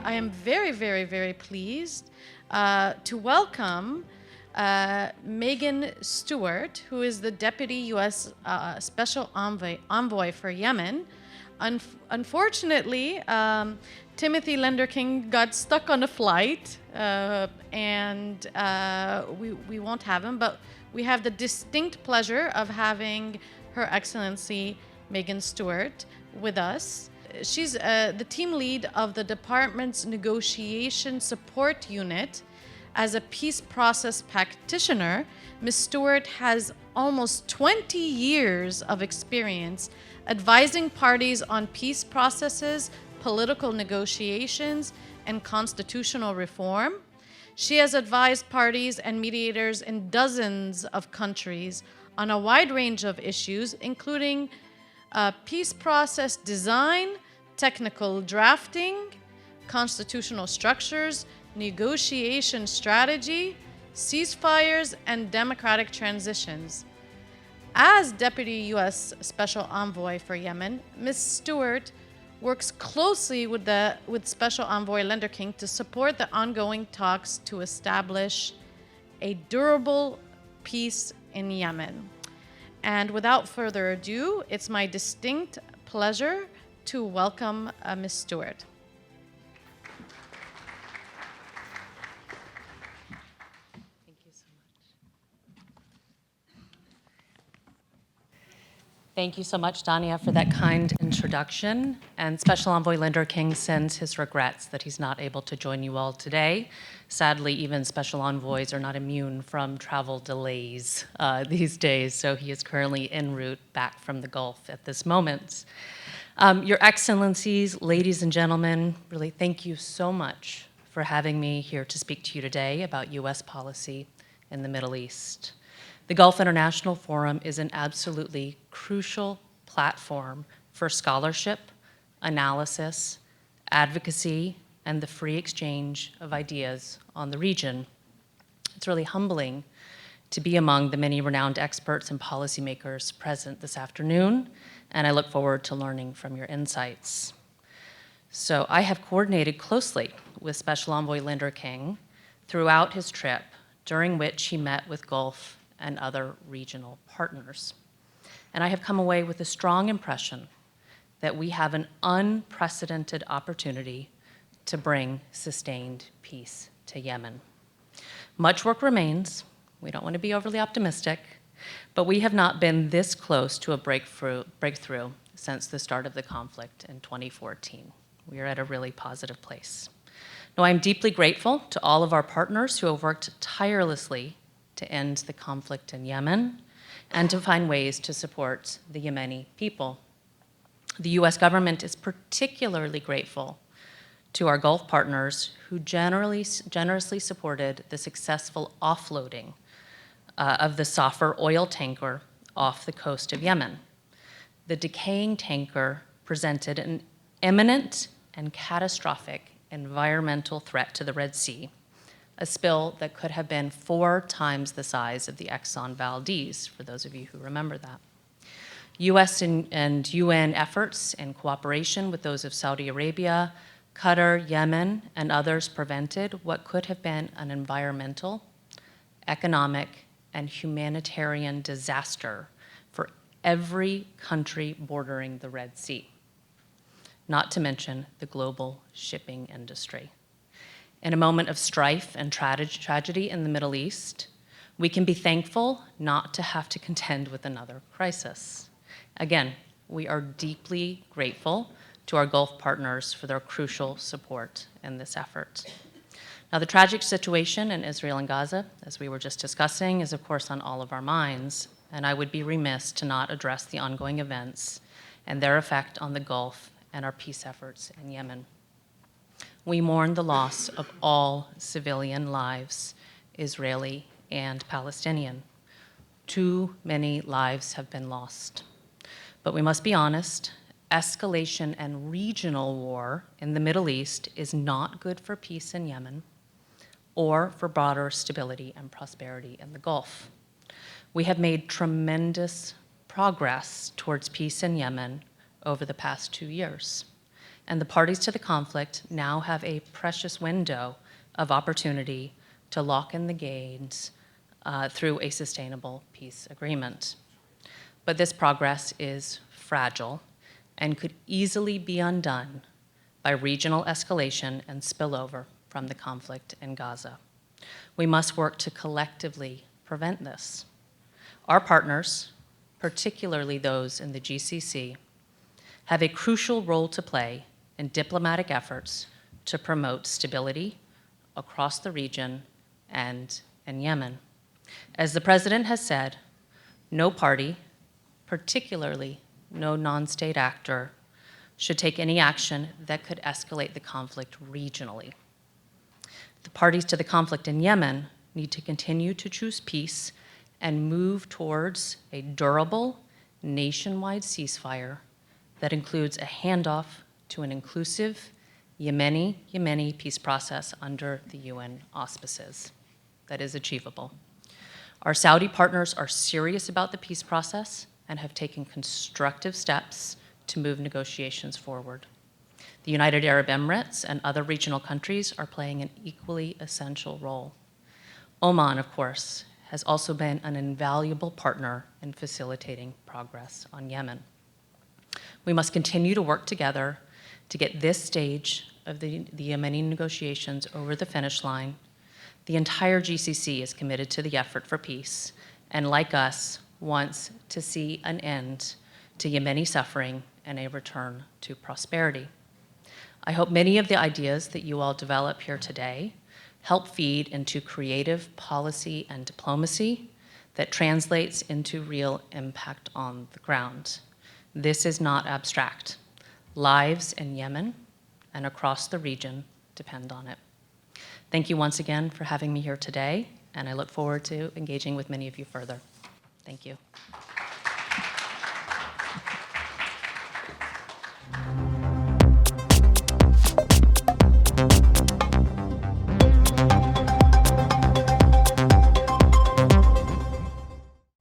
I am very, very, very pleased to welcome Meghan Stewart, who is the Deputy U.S. Special Envoy for Yemen. Unfortunately, Timothy Lenderking got stuck on a flight, and we won't have him, but we have the distinct pleasure of having Her Excellency Meghan Stewart with us. She's the team lead of the department's negotiation support unit. As a peace process practitioner, Ms. Stewart has almost 20 years of experience advising parties on peace processes, political negotiations, and constitutional reform. She has advised parties and mediators in dozens of countries on a wide range of issues, including peace process design, technical drafting, constitutional structures, negotiation strategy, ceasefires, and democratic transitions. As Deputy U.S. Special Envoy for Yemen, Ms. Stewart works closely with Special Envoy Lenderking to support the ongoing talks to establish a durable peace in Yemen. And without further ado, it's my distinct pleasure to welcome Ms. Stewart. Thank you so much. Thank you so much, Dania, for that kind introduction. And Special Envoy Lenderking sends his regrets that he's not able to join you all today. Sadly, even special envoys are not immune from travel delays these days, so he is currently en route back from the Gulf at this moment. Your Excellencies, ladies and gentlemen, really thank you so much for having me here to speak to you today about U.S. policy in the Middle East. The Gulf International Forum is an absolutely crucial platform for scholarship, analysis, advocacy, and the free exchange of ideas on the region. It's really humbling to be among the many renowned experts and policymakers present this afternoon, and I look forward to learning from your insights. So I have coordinated closely with Special Envoy Lenderking throughout his trip, during which he met with Gulf and other regional partners. And I have come away with a strong impression that we have an unprecedented opportunity to bring sustained peace to Yemen. Much work remains. We don't want to be overly optimistic, but we have not been this close to a breakthrough since the start of the conflict in 2014. We are at a really positive place. Now, I'm deeply grateful to all of our partners who have worked tirelessly to end the conflict in Yemen and to find ways to support the Yemeni people. The US government is particularly grateful to our Gulf partners who generously supported the successful offloading of the Safar oil tanker off the coast of Yemen. The decaying tanker presented an imminent and catastrophic environmental threat to the Red Sea, a spill that could have been 4 times the size of the Exxon Valdez, for those of you who remember that. US and UN efforts in cooperation with those of Saudi Arabia, Qatar, Yemen, and others prevented what could have been an environmental, economic, and humanitarian disaster for every country bordering the Red Sea, not to mention the global shipping industry. In a moment of strife and tragedy in the Middle East, we can be thankful not to have to contend with another crisis. Again, we are deeply grateful to our Gulf partners for their crucial support in this effort. Now, the tragic situation in Israel and Gaza, as we were just discussing, is of course on all of our minds, and I would be remiss to not address the ongoing events and their effect on the Gulf and our peace efforts in Yemen. We mourn the loss of all civilian lives, Israeli and Palestinian. Too many lives have been lost. But we must be honest, escalation and regional war in the Middle East is not good for peace in Yemen or for broader stability and prosperity in the Gulf. We have made tremendous progress towards peace in Yemen over the past 2 years. and the parties to the conflict now have a precious window of opportunity to lock in the gains through a sustainable peace agreement. But this progress is fragile and could easily be undone by regional escalation and spillover from the conflict in Gaza. We must work to collectively prevent this. Our partners, particularly those in the GCC, have a crucial role to play in diplomatic efforts to promote stability across the region and in Yemen. As the President has said, no party, particularly no non-state actor, should take any action that could escalate the conflict regionally. The parties to the conflict in Yemen need to continue to choose peace and move towards a durable, nationwide ceasefire that includes a handoff to an inclusive Yemeni peace process under the UN auspices that is achievable. Our Saudi partners are serious about the peace process and have taken constructive steps to move negotiations forward. The United Arab Emirates and other regional countries are playing an equally essential role. Oman, of course, has also been an invaluable partner in facilitating progress on Yemen. We must continue to work together to get this stage of the Yemeni negotiations over the finish line. The entire GCC is committed to the effort for peace, and like us, wants to see an end to Yemeni suffering and a return to prosperity. I hope many of the ideas that you all develop here today help feed into creative policy and diplomacy that translates into real impact on the ground. This is not abstract. Lives in Yemen and across the region depend on it. Thank you once again for having me here today, and I look forward to engaging with many of you further. Thank you.